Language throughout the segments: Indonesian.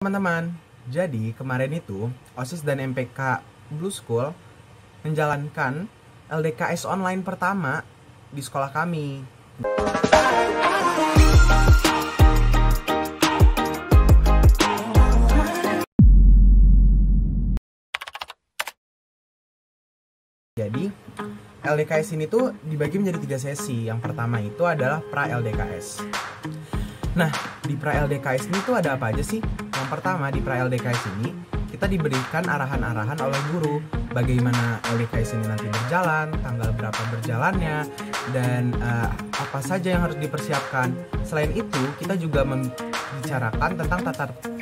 Teman-teman, jadi kemarin itu OSIS dan MPK Blue School menjalankan LDKS online pertama di sekolah kami. Jadi LDKS ini tuh dibagi menjadi 3 sesi. Yang pertama itu adalah pra-LDKS. Nah, di pra-LDKS ini tuh ada apa aja sih? Yang pertama, di pra-LDKS ini kita diberikan arahan-arahan oleh guru bagaimana LDKS ini nanti berjalan, tanggal berapa berjalannya, dan apa saja yang harus dipersiapkan. Selain itu, kita juga membicarakan tentang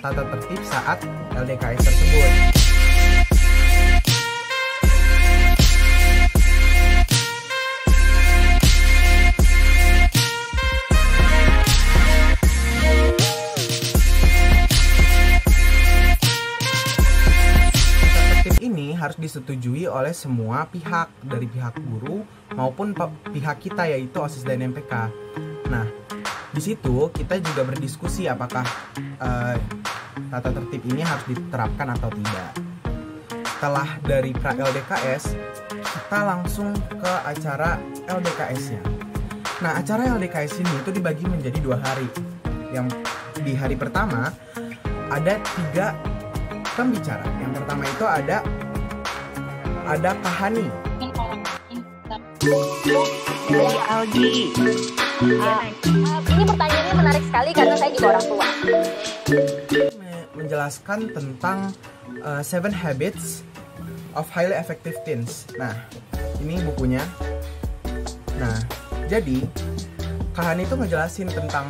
tata tertib saat LDKS tersebut. Ini harus disetujui oleh semua pihak, dari pihak guru maupun pihak kita, yaitu OSIS dan MPK. Nah, di situ kita juga berdiskusi apakah tata tertib ini harus diterapkan atau tidak. Setelah dari pra-LDKS, kita langsung ke acara LDKS-nya. Nah, acara LDKS ini itu dibagi menjadi 2 hari. Yang di hari pertama ada 3 pembicara. Yang pertama itu ada Kahani. Dari Algi. Ini pertanyaannya menarik sekali karena saya juga orang tua. Menjelaskan tentang 7 Habits of Highly Effective Teens. Nah, ini bukunya. Nah, jadi Kahani itu ngejelasin tentang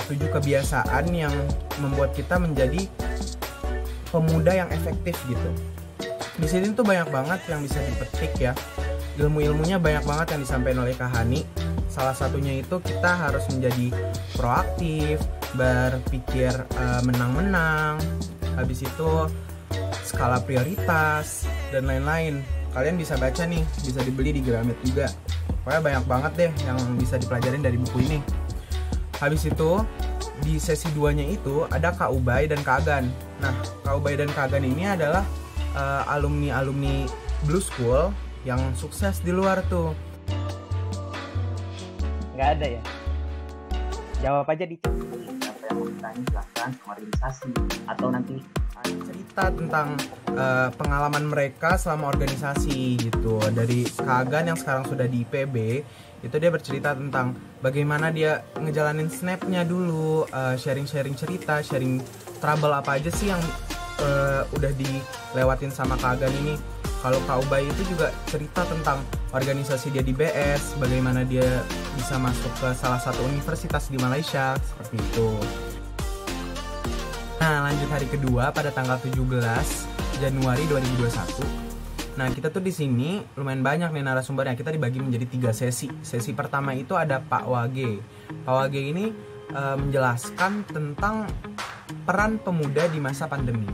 7 kebiasaan yang membuat kita menjadi pemuda yang efektif gitu. Di sini tuh banyak banget yang bisa dipetik ya. Ilmu-ilmunya banyak banget yang disampaikan oleh Kahani. Salah satunya itu kita harus menjadi proaktif, berpikir menang-menang. Habis itu skala prioritas dan lain-lain. Kalian bisa baca nih, bisa dibeli di Gramet juga. Pokoknya banyak banget deh yang bisa dipelajarin dari buku ini. Habis itu di sesi 2-nya itu ada Kak Ubay dan Kak Agan. Nah, Kak Ubay dan Kak Agan ini adalah alumni Blue School yang sukses di luar tuh. Nggak ada ya? Jawab aja di chat. Apa yang mau ditanya silahkan sama organisasi atau nanti cerita tentang pengalaman mereka selama organisasi gitu. Dari Kak Agan yang sekarang sudah di IPB, itu dia bercerita tentang bagaimana dia ngejalanin snapnya dulu, sharing-sharing cerita, sharing trouble apa aja sih yang udah dilewatin sama Kak Agan ini. Kalau Kak Ubay itu juga cerita tentang organisasi dia di BS, bagaimana dia bisa masuk ke salah satu universitas di Malaysia, seperti itu. Nah, lanjut hari kedua pada tanggal 17 Januari 2021. Nah, kita tuh di sini lumayan banyak nih narasumbernya. Kita dibagi menjadi 3 sesi. Sesi pertama itu ada Pak Wage. Pak Wage ini menjelaskan tentang peran pemuda di masa pandemi.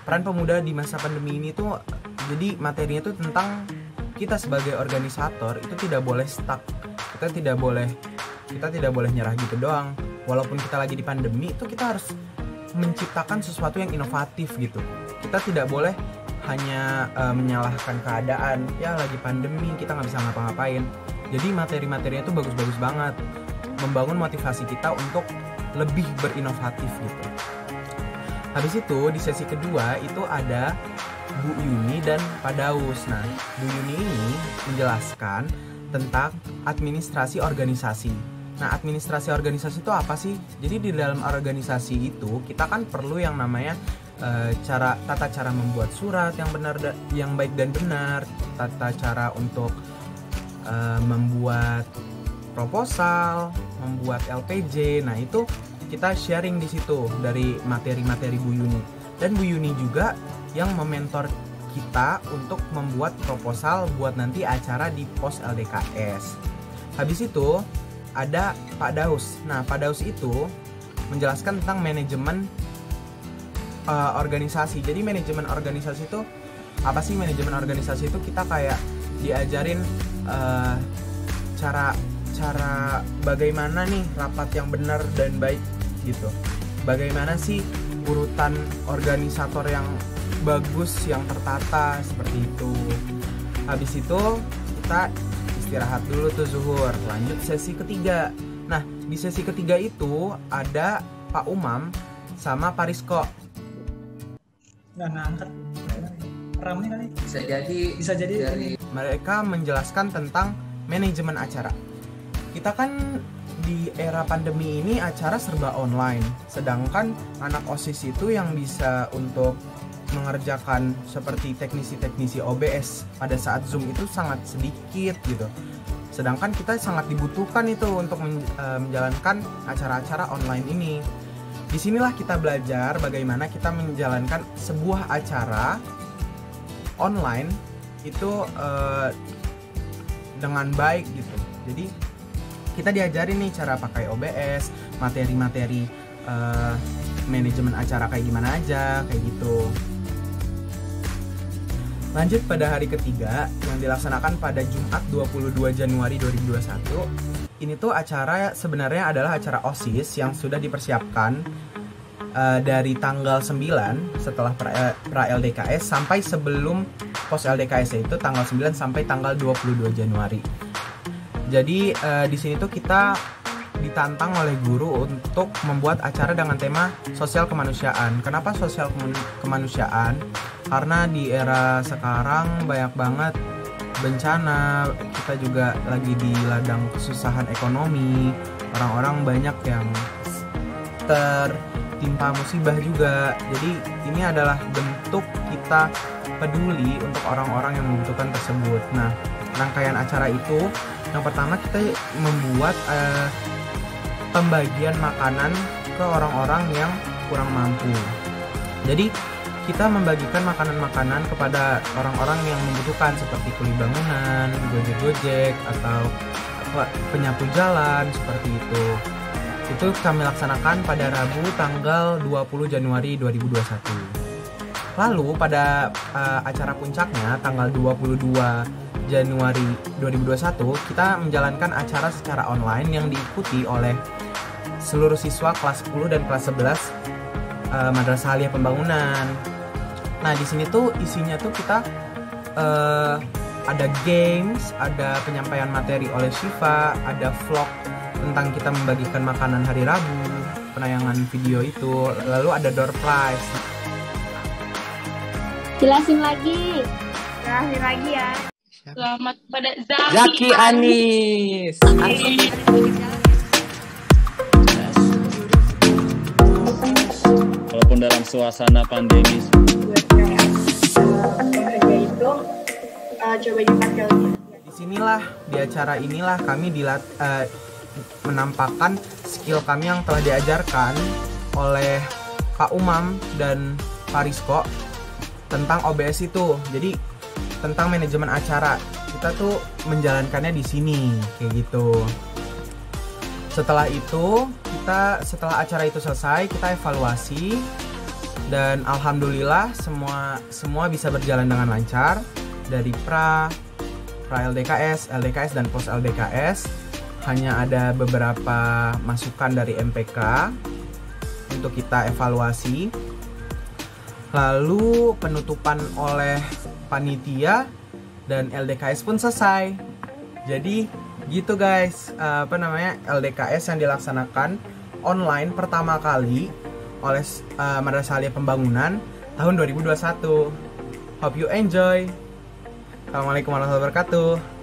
Peran pemuda di masa pandemi ini tuh, jadi materinya tuh tentang kita sebagai organisator itu tidak boleh stuck. Kita tidak boleh nyerah gitu doang. Walaupun kita lagi di pandemi, itu kita harus menciptakan sesuatu yang inovatif gitu. Kita tidak boleh hanya menyalahkan keadaan, ya lagi pandemi kita nggak bisa ngapa-ngapain. Jadi materi-materinya itu bagus-bagus banget, membangun motivasi kita untuk lebih berinovatif gitu. Habis itu di sesi kedua itu ada Bu Yuni dan Pak Daus. Nah, Bu Yuni ini menjelaskan tentang administrasi organisasi. Nah, administrasi organisasi itu apa sih? Jadi di dalam organisasi itu kita kan perlu yang namanya tata cara membuat surat yang benar, yang baik dan benar, tata cara untuk membuat proposal, membuat LPJ. Nah, itu kita sharing di situ dari materi-materi Bu Yuni. Dan Bu Yuni juga yang mementor kita untuk membuat proposal buat nanti acara di pos LDKS. Habis itu ada Pak Daus. Nah, Pak Daus itu menjelaskan tentang manajemen organisasi. Jadi manajemen organisasi itu apa sih? Manajemen organisasi itu kita kayak diajarin cara bagaimana nih rapat yang benar dan baik gitu. Bagaimana sih urutan organisator yang bagus, yang tertata seperti itu. Habis itu kita istirahat dulu tuh zuhur, lanjut sesi ketiga. Nah, di sesi ketiga itu ada Pak Umam sama Pak Rizko. Nggak ngangkat ramai kali. Bisa jadi dari Mereka menjelaskan tentang manajemen acara. Kita kan di era pandemi ini acara serba online, sedangkan anak OSIS itu yang bisa untuk mengerjakan seperti teknisi-teknisi OBS pada saat Zoom itu sangat sedikit gitu. Sedangkan kita sangat dibutuhkan itu untuk menjalankan acara-acara online ini. Disinilah kita belajar bagaimana kita menjalankan sebuah acara online itu dengan baik gitu. Jadi kita diajarin nih cara pakai OBS, materi-materi manajemen acara kayak gimana aja, kayak gitu. Lanjut pada hari ketiga yang dilaksanakan pada Jumat 22 Januari 2021. Ini tuh acara sebenarnya adalah acara OSIS yang sudah dipersiapkan dari tanggal 9 setelah pra LDKS sampai sebelum pos LDKS, itu tanggal 9 sampai tanggal 22 Januari. Jadi di sini tuh kita ditantang oleh guru untuk membuat acara dengan tema sosial kemanusiaan. Kenapa sosial kemanusiaan? Karena di era sekarang banyak banget bencana, kita juga lagi di ladang kesusahan ekonomi, orang-orang banyak yang tertimpa musibah juga. Jadi ini adalah bentuk kita peduli untuk orang-orang yang membutuhkan tersebut. Nah, rangkaian acara itu yang pertama kita membuat pembagian makanan ke orang-orang yang kurang mampu. Jadi kita membagikan makanan-makanan kepada orang-orang yang membutuhkan seperti kuli bangunan, gojek-gojek, atau penyapu jalan, seperti itu. Itu kami laksanakan pada Rabu tanggal 20 Januari 2021. Lalu pada acara puncaknya tanggal 22 Januari 2021 kita menjalankan acara secara online yang diikuti oleh seluruh siswa kelas 10 dan kelas 11 Madrasah Aliyah Pembangunan. Nah, di sini tuh isinya tuh kita ada games, ada penyampaian materi oleh Syifa, ada vlog tentang kita membagikan makanan hari Rabu, penayangan video itu, lalu ada door prize. Jelasin lagi ya. Selamat pada Zaki Anis. Walaupun dalam suasana pandemi. Disinilah, di acara inilah kami menampakkan skill kami yang telah diajarkan oleh Pak Umam dan Pak Rizko tentang OBS itu. Jadi tentang manajemen acara kita tuh menjalankannya di sini kayak gitu. Setelah acara itu selesai, kita evaluasi dan alhamdulillah semua bisa berjalan dengan lancar dari pra LDKS, LDKS dan pos LDKS. Hanya ada beberapa masukan dari MPK untuk kita evaluasi. Lalu penutupan oleh panitia dan LDKS pun selesai. Jadi gitu guys, LDKS yang dilaksanakan online pertama kali oleh Madrasah Aliyah Pembangunan tahun 2021. Hope you enjoy. Assalamualaikum warahmatullahi wabarakatuh.